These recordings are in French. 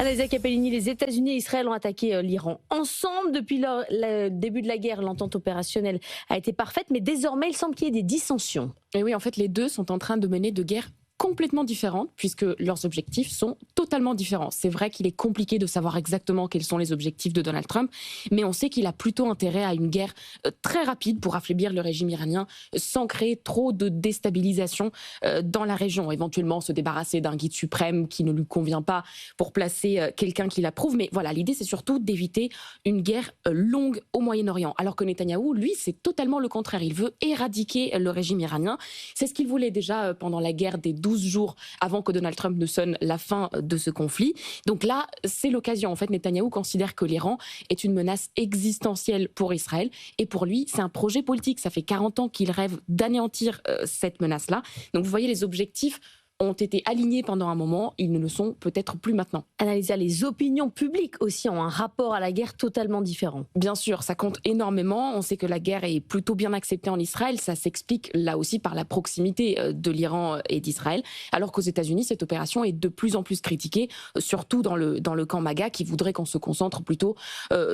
Anaïsa Capellini, les États-Unis et Israël ont attaqué l'Iran ensemble. Depuis le début de la guerre, l'entente opérationnelle a été parfaite, mais désormais, il semble qu'il y ait des dissensions. Et oui, en fait, les deux sont en train de mener deux guerres complètement différentes puisque leurs objectifs sont totalement différents. C'est vrai qu'il est compliqué de savoir exactement quels sont les objectifs de Donald Trump, mais on sait qu'il a plutôt intérêt à une guerre très rapide pour affaiblir le régime iranien sans créer trop de déstabilisation dans la région. Éventuellement se débarrasser d'un guide suprême qui ne lui convient pas pour placer quelqu'un qui l'approuve. Mais voilà, l'idée c'est surtout d'éviter une guerre longue au Moyen-Orient. Alors que Netanyahou, lui, c'est totalement le contraire. Il veut éradiquer le régime iranien. C'est ce qu'il voulait déjà pendant la guerre des 12 jours avant que Donald Trump ne sonne la fin de ce conflit. Donc là, c'est l'occasion. En fait, Netanyahou considère que l'Iran est une menace existentielle pour Israël. Et pour lui, c'est un projet politique. Ça fait 40 ans qu'il rêve d'anéantir cette menace-là. Donc vous voyez, les objectifs ont été alignés pendant un moment, ils ne le sont peut-être plus maintenant. Analyser les opinions publiques aussi ont un rapport à la guerre totalement différent. Bien sûr, ça compte énormément. On sait que la guerre est plutôt bien acceptée en Israël. Ça s'explique là aussi par la proximité de l'Iran et d'Israël. Alors qu'aux États-Unis, cette opération est de plus en plus critiquée, surtout dans le camp MAGA qui voudrait qu'on se concentre plutôt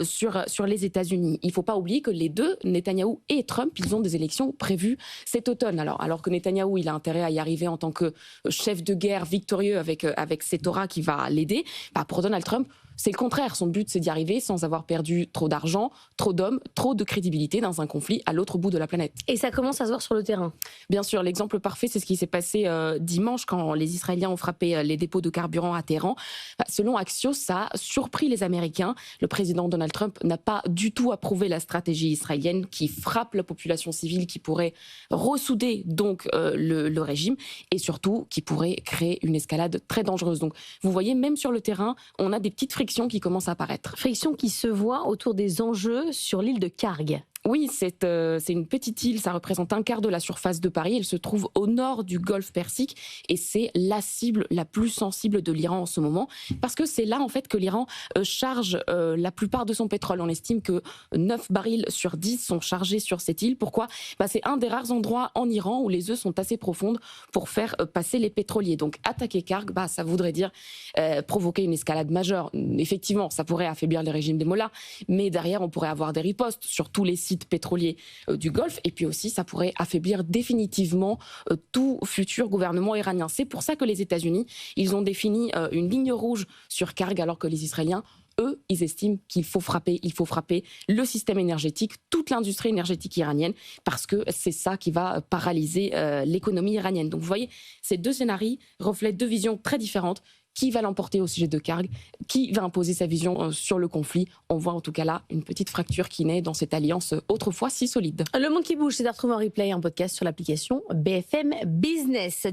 sur les États-Unis. Il ne faut pas oublier que les deux, Netanyahou et Trump, ils ont des élections prévues cet automne. Alors que Netanyahou, il a intérêt à y arriver en tant que chef de guerre victorieux avec cet aura qui va l'aider, pour Donald Trump, c'est le contraire. Son but, c'est d'y arriver sans avoir perdu trop d'argent, trop d'hommes, trop de crédibilité dans un conflit à l'autre bout de la planète. Et ça commence à se voir sur le terrain. Bien sûr, l'exemple parfait, c'est ce qui s'est passé dimanche quand les Israéliens ont frappé les dépôts de carburant à Téhéran. Selon Axios, ça a surpris les Américains. Le président Donald Trump n'a pas du tout approuvé la stratégie israélienne qui frappe la population civile, qui pourrait ressouder donc le régime et surtout qui pourrait créer une escalade très dangereuse. Donc vous voyez, même sur le terrain, on a des petites frictions qui commencent à apparaître. Frictions qui se voient autour des enjeux sur l'île de Karg. Oui, c'est une petite île, ça représente un quart de la surface de Paris. Elle se trouve au nord du golfe Persique et c'est la cible la plus sensible de l'Iran en ce moment parce que c'est là en fait que l'Iran charge la plupart de son pétrole. On estime que 9 barils sur 10 sont chargés sur cette île. Pourquoi ? C'est un des rares endroits en Iran où les eaux sont assez profondes pour faire passer les pétroliers. Donc attaquer Karg, ça voudrait dire provoquer une escalade majeure. Effectivement, ça pourrait affaiblir les régimes des mollahs, mais derrière on pourrait avoir des ripostes sur tous les sites pétroliers du Golfe, et puis aussi ça pourrait affaiblir définitivement tout futur gouvernement iranien. C'est pour ça que les États-Unis, ils ont défini une ligne rouge sur Karg, alors que les Israéliens, eux, ils estiment qu'il faut frapper le système énergétique, toute l'industrie énergétique iranienne, parce que c'est ça qui va paralyser l'économie iranienne. Donc vous voyez, ces deux scénarios reflètent deux visions très différentes. Qui va l'emporter au sujet de Karg? Qui va imposer sa vision sur le conflit? On voit en tout cas là une petite fracture qui naît dans cette alliance autrefois si solide. Le monde qui bouge, c'est à retrouver en replay, un podcast sur l'application BFM Business.